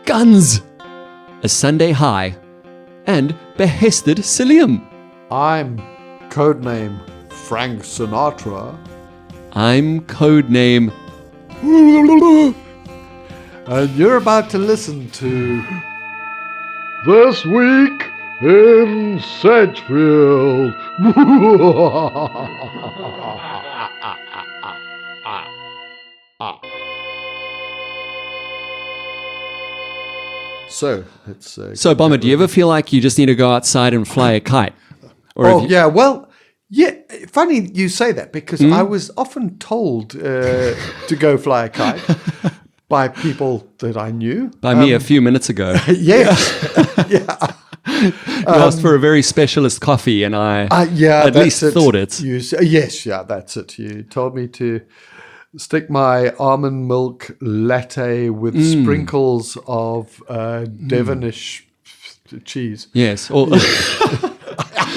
Guns! A Sunday High. And Behested Saliem. I'm codename Frank Sinatra. I'm codename... And you're about to listen to This Week in Sedgefield. So, it's... So, Bomber, do you ever feel like you just need to go outside and fly a kite? Or funny you say that, because I was often told to go fly a kite by people that I knew. By me a few minutes ago. Yes. Yeah. You asked for a very specialist coffee, and I at least thought it. That's it. You told me to stick my almond milk latte with sprinkles of Devonish cheese. Yes.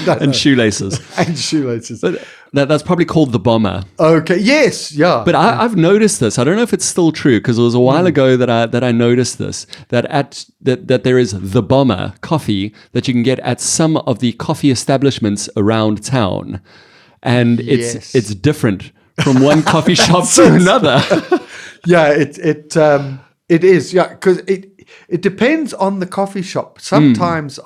And shoelaces. And shoelaces. But that's probably called the Bomber. Okay. Yes. Yeah. But I've noticed this. I don't know if it's still true, because it was a while ago that I noticed this. That there is the Bomber coffee that you can get at some of the coffee establishments around town, and it's different from one coffee shop to another. Yeah. It is. Yeah. Because it depends on the coffee shop. Sometimes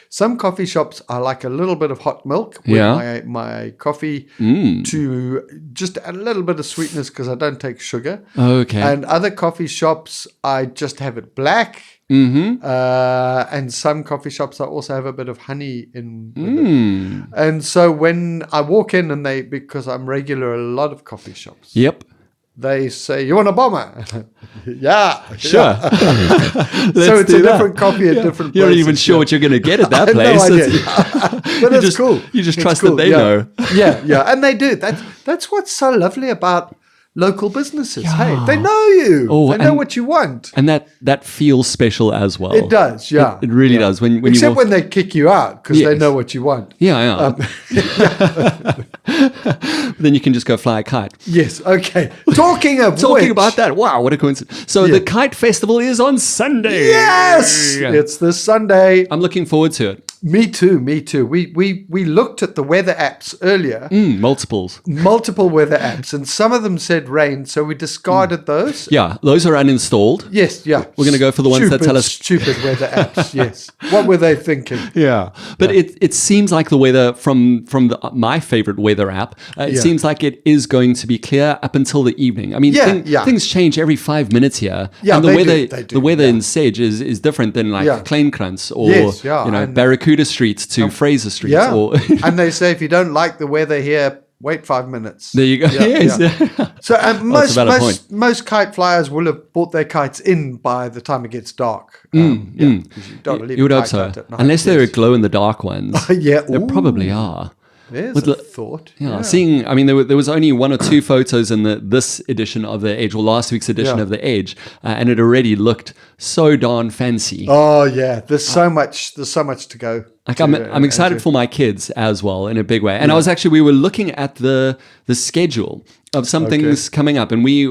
some coffee shops I like a little bit of hot milk with my coffee to just add a little bit of sweetness, because I don't take sugar. Okay. And other coffee shops I just have it black. And some coffee shops I also have a bit of honey in with it. And so when I walk in, because I'm regular at a lot of coffee shops. Yep. They say, "You want a Bomber?" Yeah, sure. So it's a different coffee at different places. You're not even sure what you're going to get at that place. No idea. But it's cool. You just trust that they know. Yeah, and they do. That's what's so lovely about local businesses. Hey, they know you. They know what you want. And that feels special as well. It does, yeah. It really does. Except when they kick you out, because they know what you want. Yeah. Then you can just go fly a kite. Yes, okay. Talking about that, wow, what a coincidence. So the Kite Festival is on Sunday. Yes! It's this Sunday. I'm looking forward to it. Me too. We looked at the weather apps earlier. Multiple weather apps, and some of them said rain, so we discarded those. Yeah, those are uninstalled. Yes, yeah. We're going to go for the ones that tell us... Stupid weather apps, yes. What were they thinking? Yeah. But it seems like the weather from my favorite weather app, it seems like it is going to be clear up until the evening. I mean, things change every 5 minutes here. Yeah, and the weather in Sedge is different than like Kleinkrans or Barracuda Street to Fraser Street. Yeah. And they say if you don't like the weather here, wait 5 minutes. There you go. Yeah. So most kite flyers will have bought their kites in by the time it gets dark. You don't leave would a hope kite so. out at night. Unless they're glow-in-the dark ones. Yeah. There probably are. There's a thought. Yeah, seeing, I mean, there was only one or two photos in this edition of the Age, or last week's edition of the Age, and it already looked so darn fancy. Oh yeah, there's so much to go. Like I'm excited for my kids as well in a big way. And we were looking at the schedule of some things coming up, and we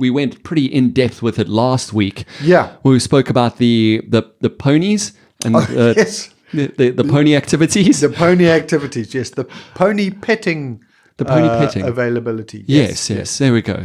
went pretty in depth with it last week. Yeah, where we spoke about the ponies and yes. The pony activities. The pony activities, yes. The pony petting. The pony petting availability. Yes. There we go.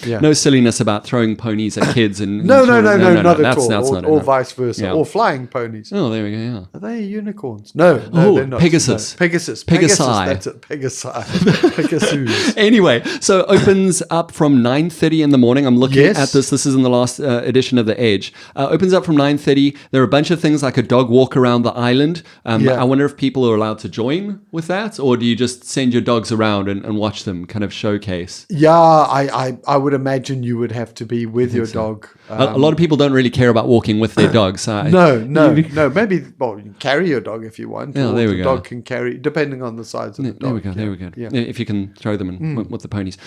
Yeah. No silliness about throwing ponies at kids and no, not at all. That's or vice versa. Or flying ponies. Oh, there we go. Yeah. Are they unicorns? No, they're not. Pegasus. No. Pegasus. That's it. Pegasus. Anyway, so opens up from 9:30 in the morning. I'm looking at this. This is in the last edition of the Age. Opens up from 9:30. There are a bunch of things like a dog walk around the island. I wonder if people are allowed to join with that, or do you just send your dogs around and watch them kind of showcase? Yeah, I would imagine you would have to be with your dog. A lot of people don't really care about walking with their dogs. No. Maybe, you can carry your dog if you want. Yeah, there we go. The dog can carry, depending on the size of the dog. There we go. Yeah. If you can throw them in with the ponies.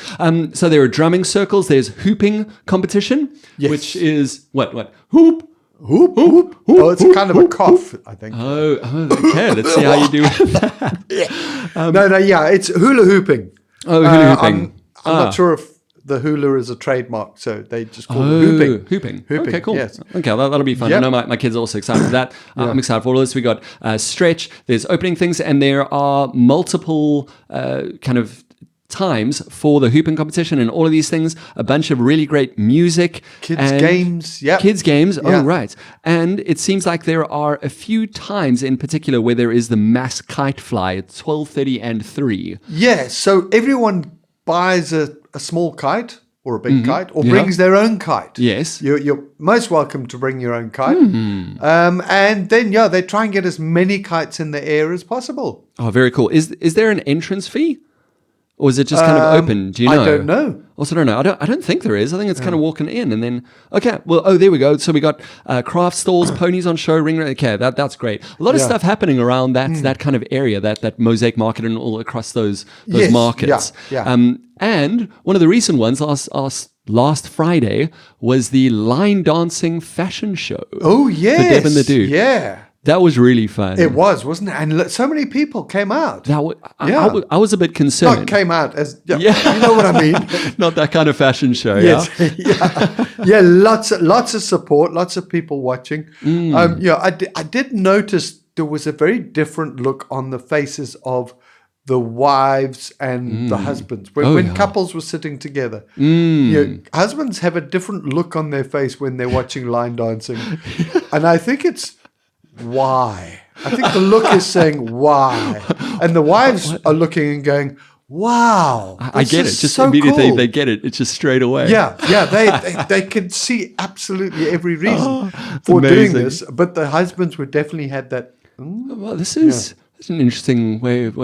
So there are drumming circles. There's hooping competition, which is what? Hoop. Hoop, hoop, hoop. Oh, it's kind of a cough, I think. Oh, okay. Let's see how you do with that. It's hula hooping. Oh, hula hooping. I'm not sure if the hula is a trademark, so they just call it hooping. Okay, cool. Yes. Okay, that'll be fun. Yep. I know my kids are also excited for that. I'm excited for all this. We got stretch. There's opening things, and there are multiple kind of times for the hooping competition and all of these things. A bunch of really great music, kids games. Yeah, kids games. Oh, right. And it seems like there are a few times in particular where there is the mass kite fly at 12:30 and 3. Yeah. So everyone buys a small kite or a big kite, or brings their own kite. Yes. You're most welcome to bring your own kite. And then they try and get as many kites in the air as possible. Oh, very cool. Is there an entrance fee? Or is it just kind of open? Do you know? I don't know. Also, don't know. I don't think there is. I think it's kind of walking in and then. Okay. Well, there we go. So we got craft stalls, ponies on show, ring. Okay, that's great. A lot of stuff happening around that kind of area, that mosaic market, and all across those markets. Yeah. And one of the recent ones last Friday was the line dancing fashion show. Oh yes, for Deb and the Dude. Yeah. That was really fun. It was, wasn't it? And so many people came out. I was a bit concerned. Not came out as, you know what I mean? Not that kind of fashion show, yes. Yeah, lots of support, lots of people watching. I did notice there was a very different look on the faces of the wives and the husbands. When couples were sitting together. Husbands have a different look on their face when they're watching line dancing. And I think it's, why? I think the look is saying why, and the wives are looking and going, "Wow, I get it." Just so immediately cool. they get it. It's just straight away. Yeah. They could see absolutely every reason for doing this, but the husbands would definitely had that. Well, this is. It's an interesting way of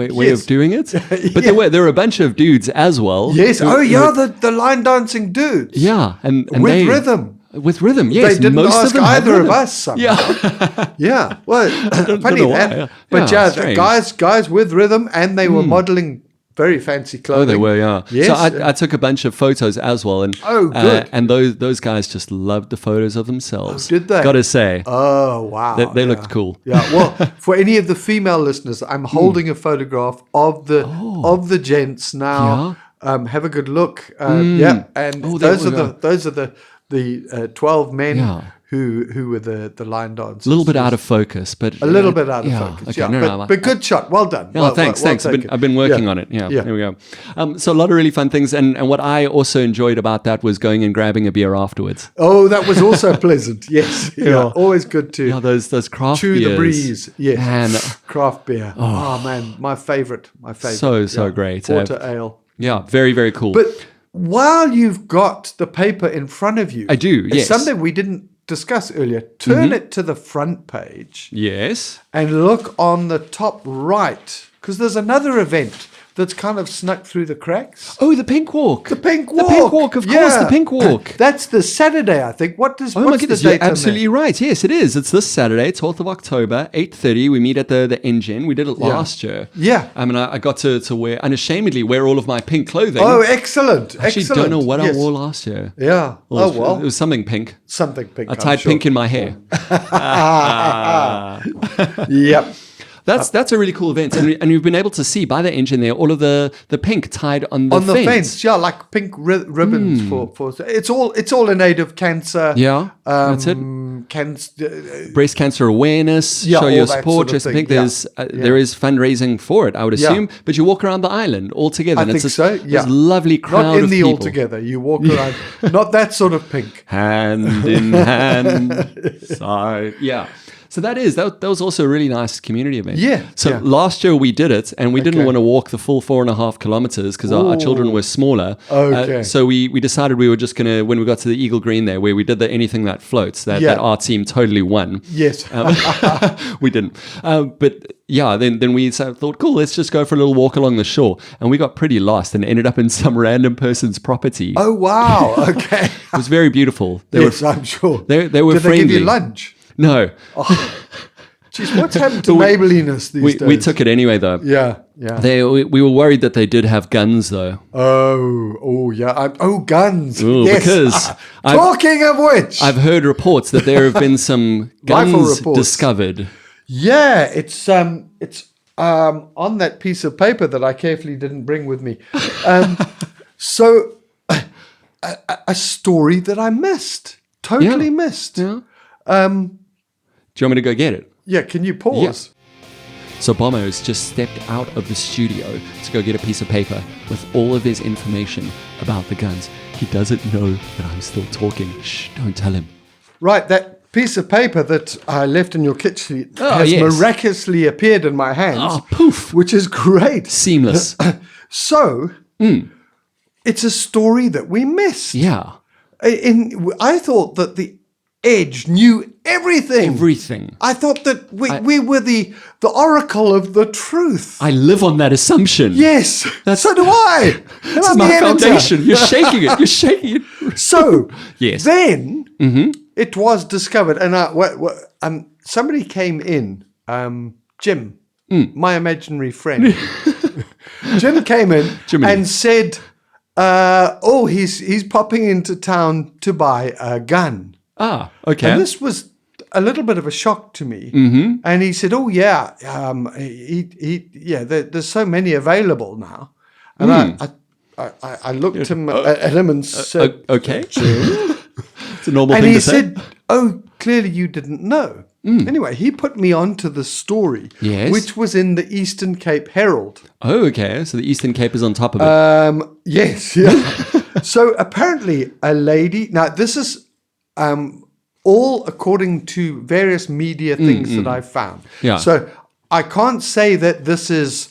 doing it. But there were a bunch of dudes as well. Yes. The line dancing dudes. Yeah, and with rhythm. With rhythm, yes. They didn't most ask of them either of us somehow. Yeah. Yeah. Well, funny that. But guys with rhythm, and they were modeling very fancy clothing. Oh, they were, yeah. Yes. So I took a bunch of photos as well. And, good. And those guys just loved the photos of themselves. Oh, did they? Got to say. Oh, wow. They looked cool. Yeah. Well, for any of the female listeners, I'm holding a photograph of the gents now. Yeah. Have a good look. Yeah. And those are the 12 men who were the line dancers. A little bit out of focus, but a little bit out of focus. Okay, yeah, but good shot. Well done. Yeah, thanks. I've been working on it. Yeah, there we go. So a lot of really fun things, and what I also enjoyed about that was going and grabbing a beer afterwards. Oh, that was also pleasant. Yes, always good to. Yeah, those craft chew beers. the breeze. Yes, man. Craft beer. Oh man, my favorite. So great. Porter ale. Yeah, very very cool. But while you've got the paper in front of you, I do. Yes, it's something we didn't discuss earlier. Turn it to the front page. Yes, and look on the top right, because there's another event that's kind of snuck through the cracks. Oh, the Pink Walk. The Pink Walk. The Pink Walk, of course, the Pink Walk. That's the Saturday, I think. What's the date? You're absolutely right. Yes, it is. It's this Saturday, 12th of October, 8:30. We meet at the Engine. We did it last year. Yeah. I mean, I got to wear, unashamedly wear all of my pink clothing. Oh, excellent. I actually don't know what I wore last year. Yeah. It was something pink. Something pink. I tied pink in my hair. Yep. That's a really cool event, and you've been able to see by the Engine there all of the pink tied on the fence. Yeah, like pink ribbons for it's all in aid of cancer. Yeah, that's it. Breast cancer awareness. Show your support. Just think there is fundraising for it. I would assume, but you walk around the island all together. I think so. Yeah, this lovely crowd. Not in of the people. all together. You walk around. Not that sort of pink. Hand in hand. Side. Yeah. So that was also a really nice community event. Yeah. So last year we did it, and we didn't want to walk the full 4.5 kilometers because our children were smaller. Okay. So we decided we were just going to, when we got to the Eagle Green there, where we did the Anything That Floats, that our team totally won. Yes. We didn't. But yeah, then we thought, cool, let's just go for a little walk along the shore. And we got pretty lost and ended up in some random person's property. Oh, wow. Okay. It was very beautiful. I'm sure. They were Did friendly. they give you lunch? No. Jeez, what's happened to neighborliness these days? We took it anyway, though. Yeah. We were worried that they did have guns, though. Oh, yeah. Guns. Ooh, yes. Because talking of which, I've heard reports that there have been some guns discovered. Yeah, it's on that piece of paper that I carefully didn't bring with me. So a story that I missed, totally missed. Yeah. Do you want me to go get it? Yeah, can you pause? Yeah. So Bomber has just stepped out of the studio to go get a piece of paper with all of his information about the guns. He doesn't know that I'm still talking. Shh, don't tell him. Right, that piece of paper that I left in your kitchen has miraculously appeared in my hands. Oh, poof. Which is great. Seamless. So, it's a story that we missed. Yeah. I thought that the Edge knew everything. Everything. I thought that we were the oracle of the truth. I live on that assumption. Yes, so do I. That's my foundation. You're shaking it. You're shaking it. So, yes. Then it was discovered, and somebody came in, Jim, my imaginary friend. Jim came in and said, he's popping into town to buy a gun. Ah, okay. And this was a little bit of a shock to me. And he said, there's so many available now. And I looked at him and said, okay. Jim? It's a normal thing to say. And he said, clearly you didn't know. Anyway, he put me onto the story, which was in the Eastern Cape Herald. Oh, okay. So the Eastern Cape is on top of it. Yes, yeah. So apparently a lady, now this is all according to various media things that I've found. Yeah. So I can't say that this is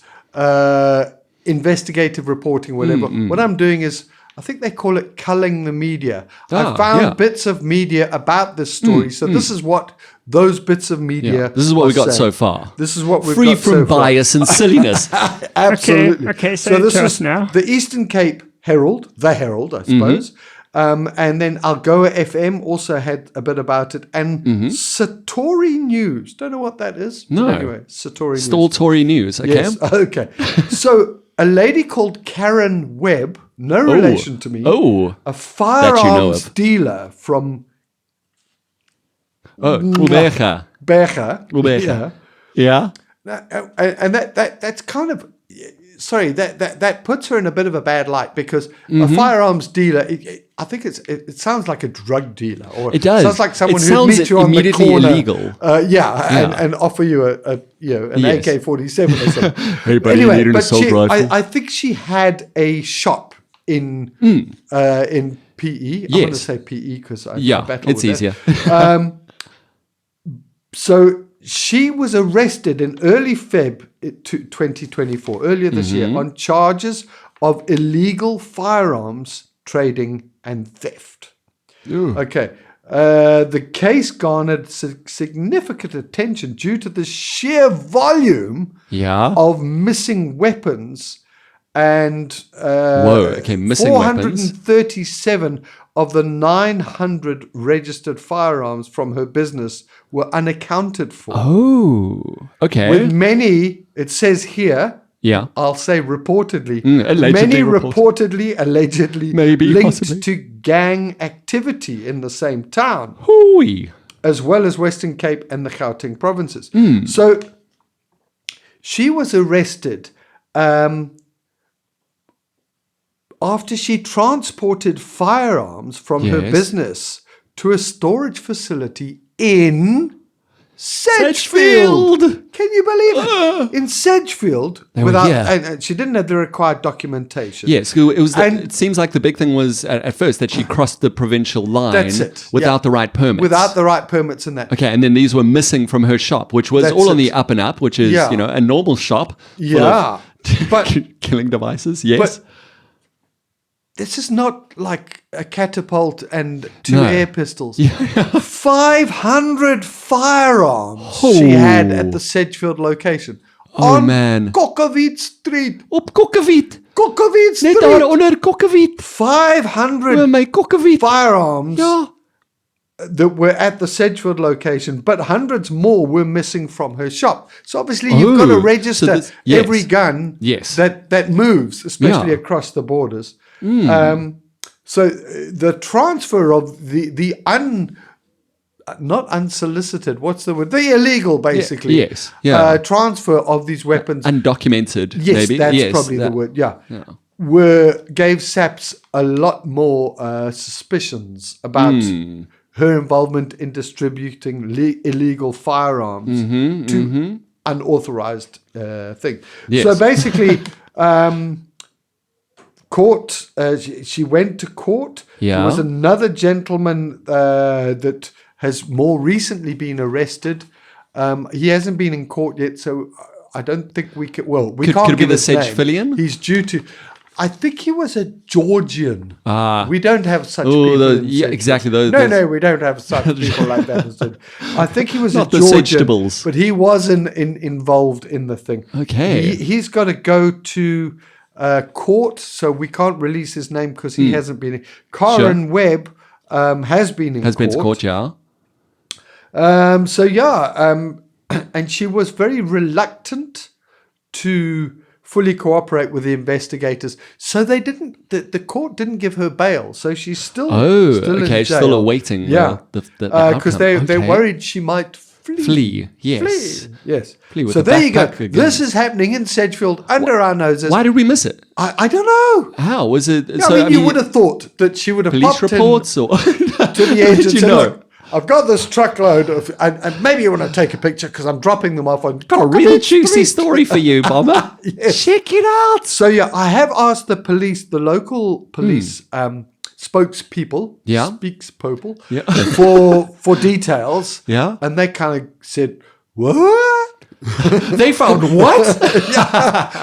investigative reporting, whatever. What I'm doing is, I think they call it culling the media. I found bits of media about this story. So this is what those bits of media This is what we got so far. This is what we've Free got so from bias and silliness. Absolutely. Okay, so this is now the Eastern Cape Herald, the Herald, I suppose. And then Algoa FM also had a bit about it. And Satori News. Don't know what that is. No. Anyway, Satori News. Stoltori News, okay? Yes, okay. So a lady called Karen Webb, no relation to me, a firearms dealer from Ubeja. Beja. Yeah. And that's kind of... Sorry, that puts her in a bit of a bad light because a firearms dealer, I think it sounds like a drug dealer, or it does. Sounds like someone who meet you on the corner, illegal. And offer you an AK-47 or something. Hey, buddy, anyway, you need an assault rifle. I think she had a shop in PE. I'm going to say PE because I battle with easier. So she was arrested in early Feb 2024, earlier this year, on charges of illegal firearms trading and theft. Ooh. Okay. The case garnered significant attention due to the sheer volume of missing weapons and missing 437 weapons of the 900 registered firearms from her business were unaccounted for. Oh, okay. With many, it says here, I'll say reportedly, many allegedly maybe, linked possibly. to gang activity in the same town. Hooey. As well as Western Cape and the Gauteng provinces. So she was arrested after she transported firearms from her business to a storage facility in Sedgefield. Can you believe it? In Sedgefield, and she didn't have the required documentation. Yes, it seems like the big thing was at first that she crossed the provincial line without the right permits. Without the right permits and that. Okay, and then these were missing from her shop, which was all on the up and up, which is a normal shop. Yeah, but killing devices. Yes. But this is not like a catapult and 2 air pistols. 500 firearms she had at the Sedgefield location. Man. Kokkewiet Street. Op Kokkewiet. Kokkewiet Street. Net daar onder Kokkewiet. 500 my Kokkewiet. firearms that were at the Sedgefield location, but hundreds more were missing from her shop. So obviously you've got to register every gun that moves, especially across the borders. So the transfer of the not unsolicited, what's the word? The illegal, basically. Transfer of these weapons. Undocumented, yes, maybe. That's probably the word, gave SAPS a lot more suspicions about her involvement in distributing illegal firearms to unauthorized things. Yes. So basically, court. She went to court. Yeah. There was another gentleman that has more recently been arrested. He hasn't been in court yet, so I don't think we can. Well, we can't could it be give the his name. Sedge-Fillion? He's due to. I think he was a Georgian. We don't have such Oh, people. yeah, exactly. Those, no, we don't have such people like that. I think he was Not a the Georgian, vegetables. but he wasn't involved in the thing. Okay. He's got to go to court, so we can't release his name because he hasn't been. Karen Webb has been in court. Has been to court, yeah. And she was very reluctant to fully cooperate with the investigators. So they didn't. The court didn't give her bail. So she's still. Still in jail. still awaiting. Yeah, because they're worried she might flee. Yes. Yes. Flee with so the there you go. backpack again. This is happening in Sedgefield under our noses. Why did we miss it? I don't know. How was it? Yeah, you would have thought that she would have police popped reports in or to the How edge did and you said, know? "Look, I've got this truckload of, and maybe you want to take a picture because I'm dropping them off on Got a real juicy story for you, Bomber. Yes. Check it out. So yeah, I have asked the local police spokespeople, speaks-people, for details. Yeah. And they kind of said, "What?" They found what?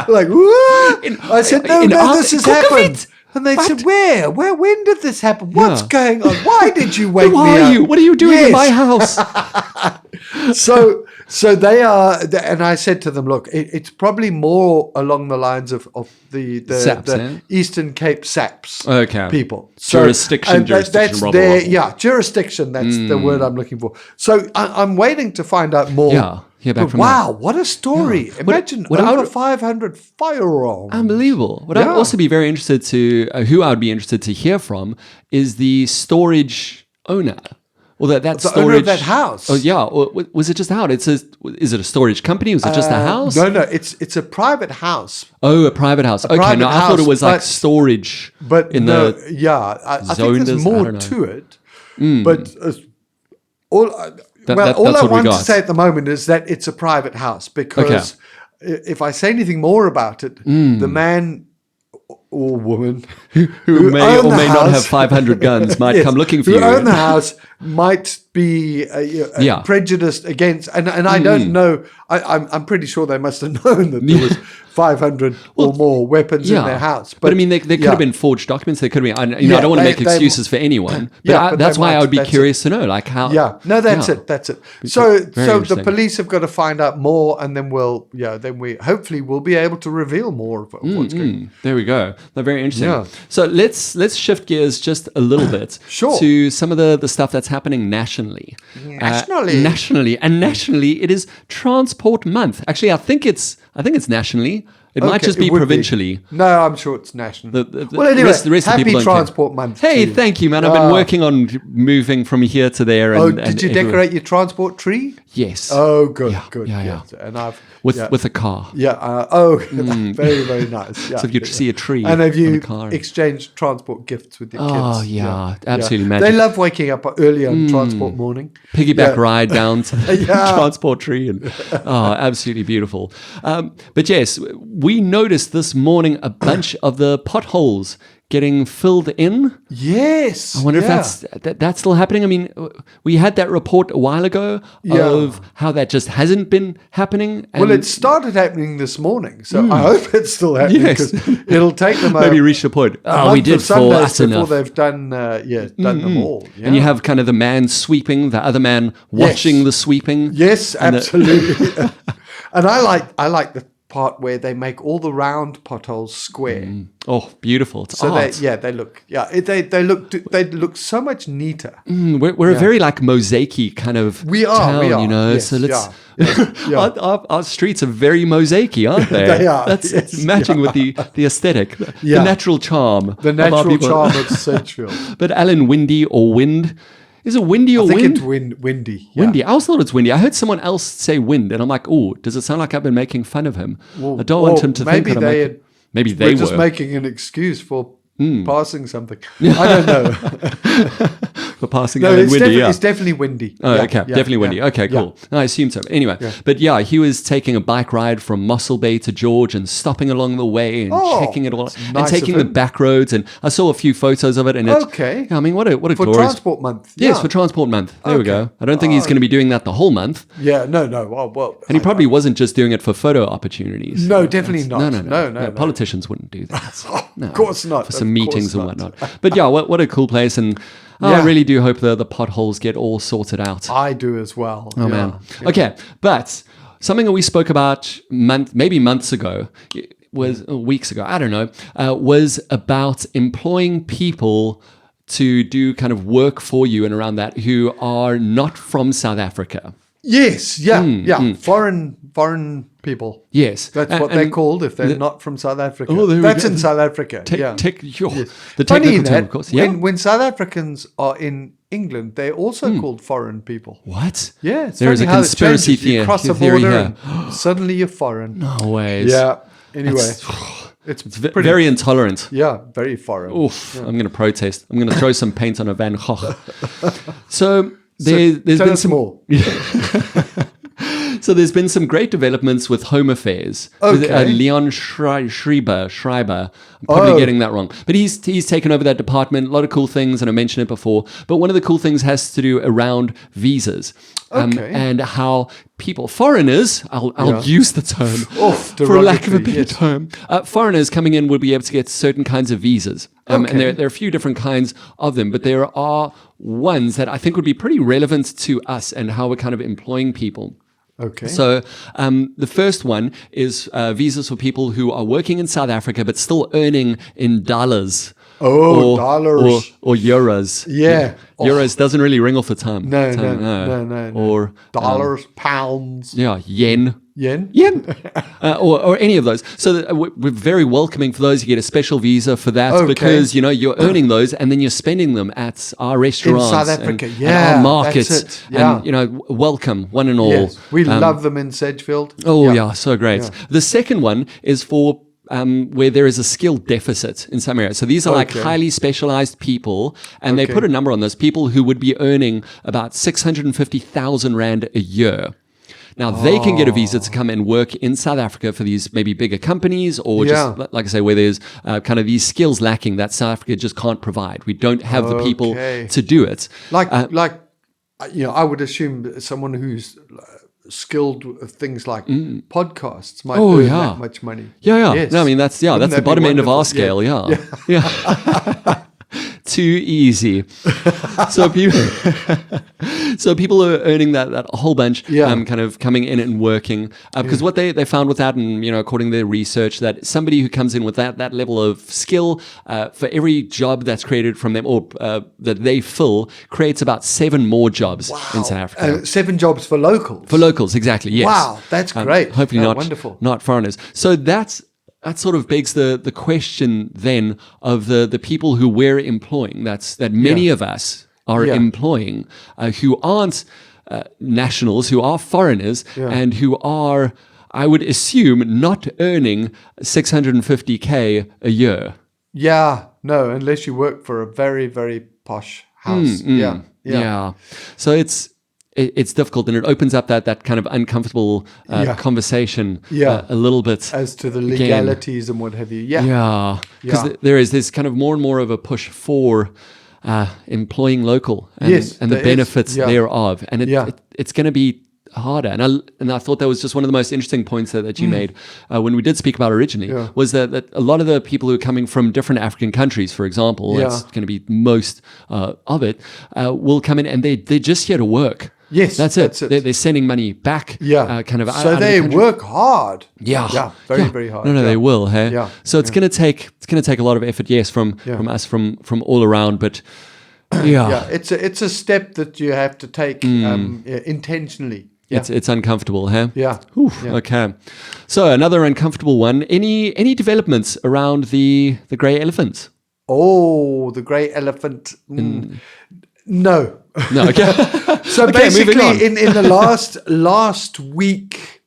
Like, what? I said, no, this has happened. It. And they What? said, where? When did this happen? What's going on? Why did you wake Who me are up? you? What are you doing in my house? So they are, and I said to them, look, it's probably more along the lines of the SAPS, Eastern Cape SAPS Jurisdiction, people. That's blah, their, blah, blah. jurisdiction. That's the word I'm looking for. So I'm waiting to find out more. Yeah. Back from wow, what a story. Yeah. Imagine over 500 firearms. Unbelievable. What I'd also be very interested to, who I would be interested to hear from is the storage owner. Or that the storage owner of that house. Oh yeah, or was it just a house? Is it a storage company? Was it just a house? No, it's a private house. Oh, a private house. Okay, no, I thought it was like storage. But in no, the I think there's more to it. But all I want to say at the moment is that it's a private house because if I say anything more about it, the man or woman who may or may not have 500 guns might come looking for you. Who own the house might be prejudiced against, and I don't know. I'm pretty sure they must have known that there was 500 or more weapons in their house. But I mean, there could have been forged documents. There could have been. I don't want to make excuses for anyone. But that's why I would be curious to know, like how. Yeah, no, that's it. That's it. So the police have got to find out more, and then we hopefully will be able to reveal more of what's going on. There we go. They're very interesting. Yeah. So let's shift gears just a little bit to some of the stuff that's happening nationally. Nationally, it is Transport Month. Actually, I think it's nationally. It might just be provincially. No, I'm sure it's national. Well, anyway, the rest of the happy people Transport Month. Hey, thank you, man. I've been working on moving from here to there. And, did you decorate your transport tree? Yes. Oh, good. Yeah. And I've with a car. Yeah. Very, very nice. Yeah, so if you see a tree, and have you car exchanged transport gifts with your kids? Oh yeah, absolutely magic. They love waking up early on transport morning. Piggyback ride down to the transport tree, and absolutely beautiful. But yes, we noticed this morning a bunch of the potholes getting filled in. Yes. I wonder if that's still happening. I mean, we had that report a while ago of how that just hasn't been happening. Well, it started happening this morning, so I hope it's still happening because it'll take them maybe reach the point. We did for us enough. Before they've done them all. Yeah. And you have kind of the man sweeping, the other man watching the sweeping. Yes, absolutely. And I like the part where they make all the round potholes square. Oh, beautiful! It's so art. they look so much neater. We're a very like mosaic-y kind of town, you know. Yes, so let's our streets are very mosaic-y, aren't they? They are. It's matching with the aesthetic, the natural charm, the natural charm of Sedgefield. But Alan, windy or wind? Is it windy or wind? I think it's windy. Yeah. Windy. I always thought it's windy. I heard someone else say wind, and I'm like, oh, does it sound like I've been making fun of him? I don't want him to think that Maybe they We're just making an excuse for passing something. I don't know. For passing No, it's windy. It's definitely windy. Oh, okay. Definitely windy. Okay, cool. No, I assume so. Anyway, but yeah, he was taking a bike ride from Mossel Bay to George and stopping along the way and checking it all out and taking the back roads. And I saw a few photos of it. And okay. I mean, what a for glorious... Transport Month. Yes, for Transport Month. There we go. I don't think he's going to be doing that the whole month. Yeah, no. Well, and he probably wasn't just doing it for photo opportunities. No, definitely not. No. Politicians wouldn't do that. No, of course not. For some meetings and whatnot. But yeah, what a cool place. And I really do hope the potholes get all sorted out. I do as well. Oh, man. Yeah. Okay, but something that we spoke about maybe months ago, weeks ago, I don't know, was about employing people to do kind of work for you and around that who are not from South Africa. Yes, foreign people. Yes. That's what they're called if they're not from South Africa. Oh, that's in South Africa. The Funny technical term, of course. Yeah. When South Africans are in England, they're also called foreign people. What? Yeah. There is a conspiracy theory. You cross the border and suddenly you're foreign. No ways. Yeah. Anyway. It's very intolerant. Yeah, very foreign. Oof, I'm going to protest. I'm going to throw some paint on a Van Gogh. So there's been some more. So there's been some great developments with Home Affairs. Okay. Leon Schreiber. I'm probably getting that wrong. But he's taken over that department. A lot of cool things, and I mentioned it before. But one of the cool things has to do around visas. And how people, foreigners, I'll use the term, for lack of a better term, foreigners coming in will be able to get certain kinds of visas. And there are a few different kinds of them, but there are ones that I think would be pretty relevant to us and how we're kind of employing people. Okay. So the first one is visas for people who are working in South Africa but still earning in dollars. Dollars. Or euros. Yeah. Euros doesn't really ring off the tongue. No. Or dollars, pounds. Yeah, yen. Yen? Or any of those. So we're very welcoming for those. You get a special visa for that because, you're earning those and then you're spending them at our restaurants. In South Africa, and our markets. That's it. Yeah. And, welcome, one and all. Yes. We love them in Sedgefield. Oh, yeah, so great. Yeah. The second one is for where there is a skill deficit in some areas. So these are like highly specialized people, and they put a number on this, people who would be earning about 650,000 Rand a year. Now, they can get a visa to come and work in South Africa for these maybe bigger companies or just, like I say, where there's kind of these skills lacking that South Africa just can't provide. We don't have the people to do it. I would assume someone who's skilled with things like podcasts might earn that much money. Yeah. Yes. No, I mean, that's the bottom end of our scale. Yeah. Too easy. So people are earning that a whole bunch, kind of coming in and working. Because what they found with that, and according to their research, that somebody who comes in with that level of skill, for every job that's created from them or that they fill, creates about 7 more jobs in South Africa. 7 jobs for locals. For locals, exactly. Yes. Wow, that's great. Hopefully wonderful. Not foreigners. So that sort of begs the question then of the people who we're employing. That many of us are employing who aren't nationals, who are foreigners, and who are, I would assume, not earning 650K a year. Yeah, no, unless you work for a very, very posh house. Yeah. So it's difficult, and it opens up that kind of uncomfortable conversation a little bit as to the legalities and what have you. Because there's kind of more and more of a push for employing local and the benefits thereof, and it's going to be harder. And I thought that was just one of the most interesting points that you made when we did speak about originally, was that a lot of the people who are coming from different African countries, for example, that's going to be most of it, will come in and they're just here to work. Yes, that's it. They're sending money back. So they work hard. Very hard. No, they will. Hey. Yeah. So it's gonna take a lot of effort. Yes, from us, from all around. But it's a step that you have to take intentionally. Yeah. It's uncomfortable, huh? Yeah. Okay. So another uncomfortable one. Any developments around the grey elephants? Oh, the grey elephant. No. Okay. So basically, in the last week,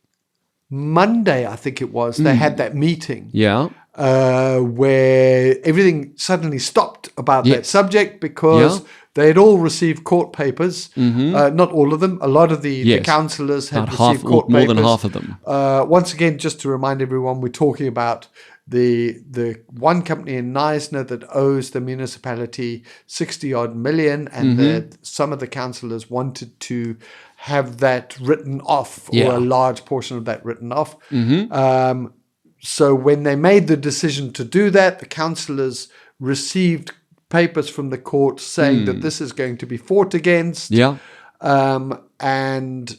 Monday, I think it was, they had that meeting. Yeah. where everything suddenly stopped about that subject because they had all received court papers. Not all of them. A lot of the councillors had received court papers. More than half of them. Once again, just to remind everyone, we're talking about the one company in Neisner that owes the municipality 60-odd million, and that some of the councillors wanted to have that written off, or a large portion of that written off. So when they made the decision to do that, the councillors received papers from the court saying that this is going to be fought against. And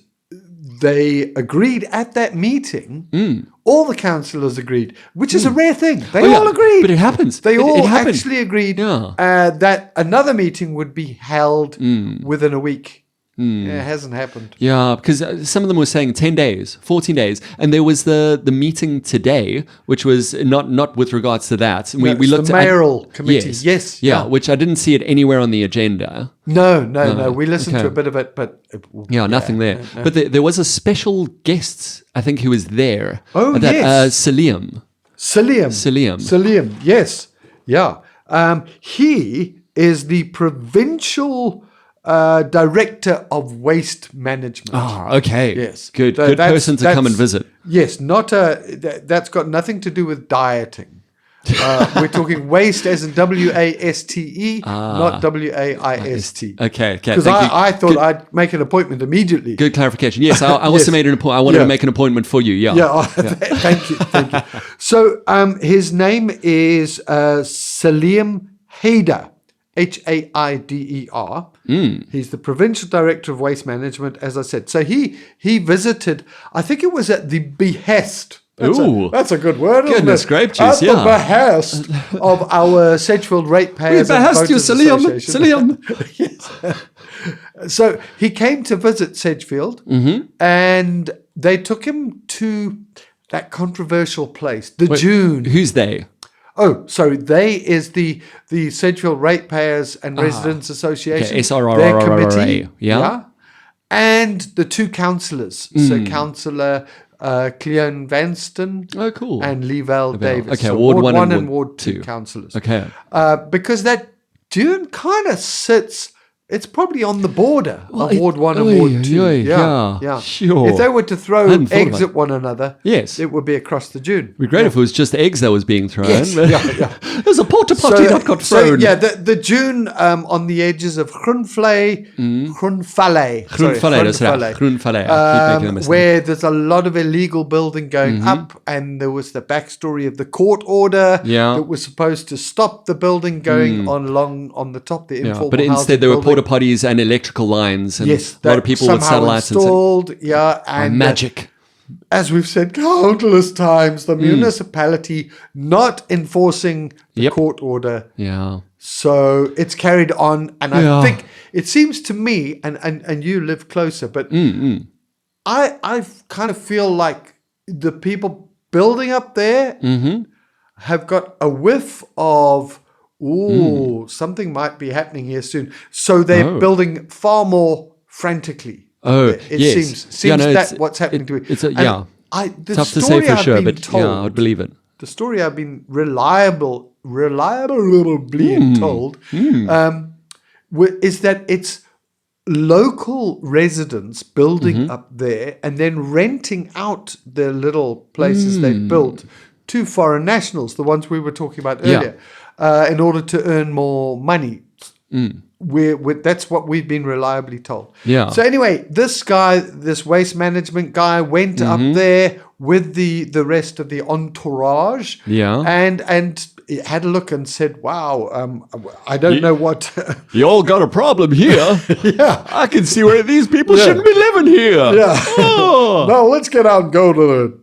they agreed at that meeting. All the councillors agreed, which is a rare thing. They all agreed. But it happens. They all actually agreed that another meeting would be held within a week. It hasn't happened. Yeah, because some of them were saying 10 days, 14 days. And there was the meeting today, which was not with regards to that. We looked the mayoral committee. Yes. Which I didn't see it anywhere on the agenda. No. We listened to a bit of it, but... nothing there. No. But there was a special guest, I think, who was there. Oh, yes. Saliem, yes. Yeah. He is the provincial... Director of Waste Management. Okay. Yes. Good person to come and visit. Yes, that's got nothing to do with dieting. We're talking waste as in WASTE, not WAIST. Okay. Because I thought I'd make an appointment immediately. Good clarification. Yes, I also made an appointment. I wanted to make an appointment for you. Thank you. So his name is Saliem Haider. Haider. He's the provincial director of waste management, as I said. So he visited, I think it was at the behest. That's a good word, Goodness isn't it? gracious, at the behest of our Sedgefield Ratepayers. We behest you, Saliem. Yes. So he came to visit Sedgefield, and they took him to that controversial place, the Dune. Who's they? Oh, sorry. They is the Sedgefield Ratepayers and Residents Association. Okay, SRRRRA. Their committee. Yeah. And the two councillors. So Councillor Cleon Vanston. Oh, cool. And Leevelle Davis. Okay, so Ward 1 and Ward 2 councillors. Okay. Because that Dune kind of sits... It's probably on the border of Ward 1 and Ward 2. Yeah. Sure. If they were to throw eggs at one another, it would be across the Dune. It'd be great if it was just eggs that was being thrown. Yes. There's a porta potty that got thrown. The Dune on the edges of Hrunfale, where there's a lot of illegal building going up, and there was the backstory of the court order that was supposed to stop the building going on the top, the informal but instead there were porta potties and electrical lines, and a lot of people with satellites installed, and magic. As we've said countless times, the municipality not enforcing the court order. Yeah. So it's carried on, and I think it seems to me, and you live closer, but I kind of feel like the people building up there have got a whiff of something might be happening here soon. So they're building far more frantically. It seems that's what's happening to it. It's tough to say for sure, but I'd believe it. The story I've been reliably told is that it's local residents building up there and then renting out the little places they've built to foreign nationals, the ones we were talking about earlier. In order to earn more money. That's what we've been reliably told. Yeah. So anyway, this waste management guy went up there with the rest of the entourage. Yeah. And had a look and said, wow, I don't know what... You all got a problem here. I can see where these people shouldn't be living here. Now let's get out and go to the...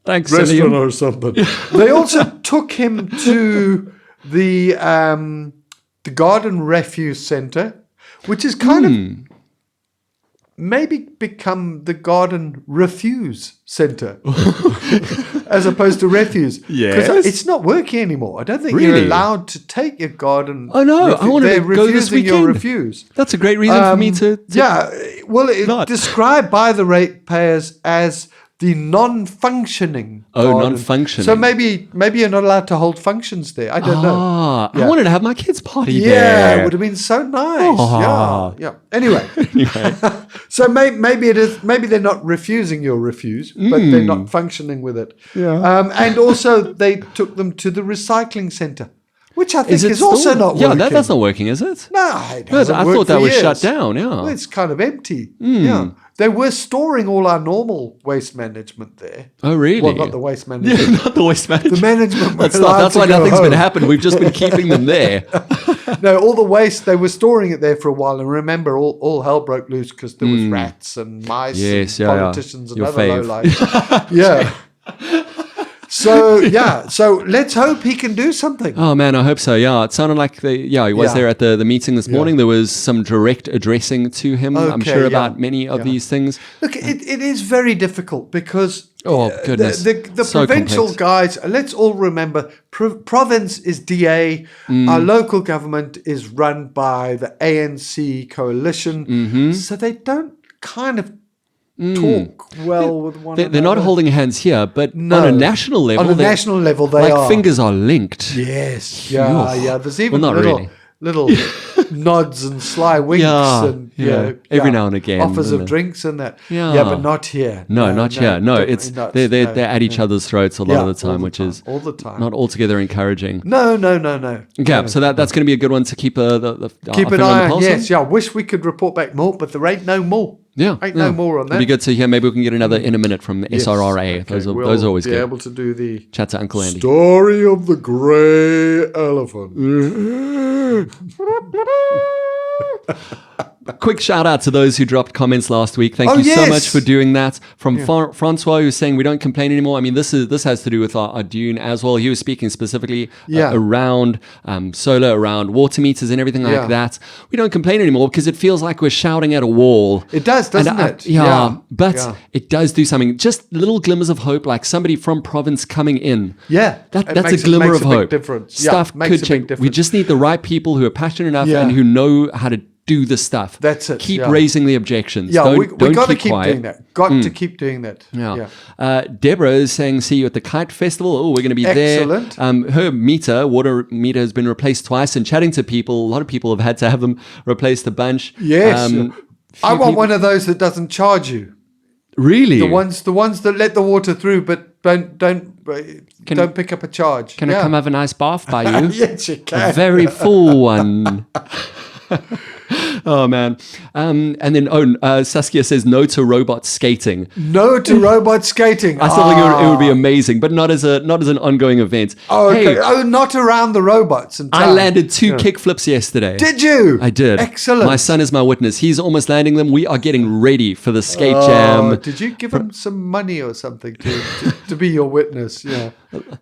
restaurant or something. They also took him to the Garden Refuse Centre, which is kind of maybe become the Garden Refuse Centre as opposed to refuse. Yes. Because it's not working anymore. I don't think you're allowed to take your garden. Oh, no. I want to go this weekend. Your refuse. That's a great reason for me to well, it's described by the ratepayers as the non-functioning. Oh, garden. non-functioning. So maybe you're not allowed to hold functions there. I don't know. I wanted to have my kids' party Yeah, there. it would have been so nice. Yeah. Anyway, so maybe it is. Maybe they're not refusing your refuse, but they're not functioning with it. Yeah. And also they took them to the recycling center, which I think is still, also not working. Yeah, that's not working, is it? No, it I hasn't worked thought that for was years. shut down. Yeah. Well, it's kind of empty. Yeah. They were storing all our normal waste management there. Oh, really? Well, not the waste management. Yeah, not the waste management. The management. That's why nothing's been happening. We've just been keeping them there. No, all the waste, they were storing it there for a while. And remember, all hell broke loose because there was rats and mice and politicians and Your other fave. lowlights. Yeah. So let's hope he can do something. Oh man, I hope so. Yeah, it sounded like he was there at the meeting this morning. There was some direct addressing to him. I'm sure about many of these things. Look, it is very difficult because goodness, the so provincial complex. guys. Let's all remember, province is DA. Our local government is run by the ANC coalition. So they don't kind of talk well with one another. They're not holding hands here, but on a national level. On a national level, they are. Fingers are linked. Yes. Yeah. There's even little nods and sly winks and every now and again. Offers of drinks and that. Yeah, but not here. No, not here. No, it's they're at each other's throats a lot of the time, which is all the time. Not altogether encouraging. No. Okay, so that's going to be a good one to keep keep an eye on. Yes, I wish we could report back more, but there ain't no more. Yeah, ain't no more on that. It'd be good to hear. Maybe we can get another in a minute from the SRRA. Okay, Those are always good. Be able to do the chat to Uncle Andy. Story of the grey elephant. Quick shout out to those who dropped comments last week. Thank you so much for doing that. From Francois, who's saying we don't complain anymore. I mean, this has to do with our dune as well. He was speaking specifically around solar, around water meters and everything like that. We don't complain anymore because it feels like we're shouting at a wall. It does, doesn't it? But it does do something. Just little glimmers of hope, like somebody from province coming in. Yeah, that's a glimmer of hope. Difference. Stuff could change. We just need the right people who are passionate enough and who know how to do the stuff. That's it. Keep raising the objections. Yeah, we got to keep quiet. doing that. Got to keep doing that. Yeah. Deborah is saying, see you at the Kite Festival. Oh, we're going to be Excellent. there. Her water meter has been replaced twice, and chatting to people, a lot of people have had to have them replaced a bunch. Yes. I want one of those that doesn't charge you. Really? The ones that let the water through but don't pick up a charge. Can I come have a nice bath by you? Yes, you can. A very full one. Oh man. And then Saskia says no to robot skating. No to robot skating. I still think it would be amazing, but not as an ongoing event. Oh, okay. Not around the robots. I landed 2 kickflips yesterday. Did you? I did. Excellent. My son is my witness. He's almost landing them. We are getting ready for the skate jam. Did you give him some money or something to be your witness? Yeah.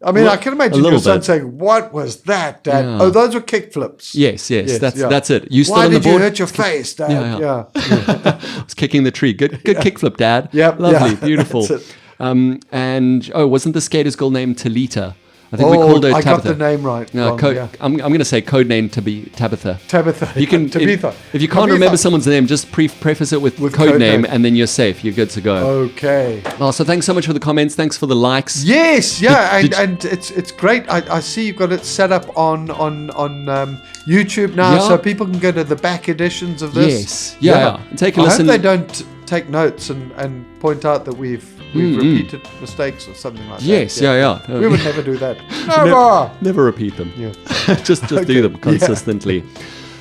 I mean, I can imagine your son saying, "What was that, Dad?" Yeah. Oh, those were kickflips. Yes. That's it. You still Why on the did board? You hurt your face, Dad? Yeah. I was kicking the tree. Good kickflip, Dad. Yep. Lovely, beautiful. And wasn't the skater's girl named Talita? I think we called her Tabitha. I got the name right. No, I'm going to say code name to be Tabitha. Tabitha. You can if you can't remember someone's name, just preface it with code name, and then you're safe. You're good to go. Okay. Well, so thanks so much for the comments. Thanks for the likes. Yes, and it's great. I see you've got it set up on YouTube now, so people can go to the back editions of this. Yes. Yeah. And take a listen. I hope they don't take notes and point out that we've repeated mistakes or something like that. Yes, yeah. We would never do that. Never repeat them. Yeah. just do them consistently.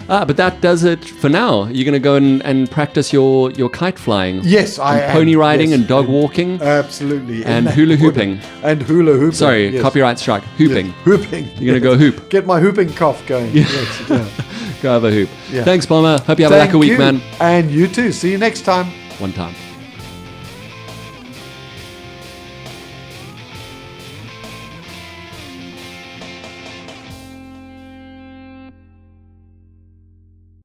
But that does it for now. You're going to go and practice your kite flying. Yes, I am. Pony riding and dog walking. Absolutely. And hula hooping. And hula hooping. Sorry, copyright strike. Hooping. Yes. Hooping. You're going to go hoop. Get my hooping cough going. Yes. Go have a hoop. Yeah. Thanks, Bomber. Hope you have a lekker week, man. And you too. See you next time. One time.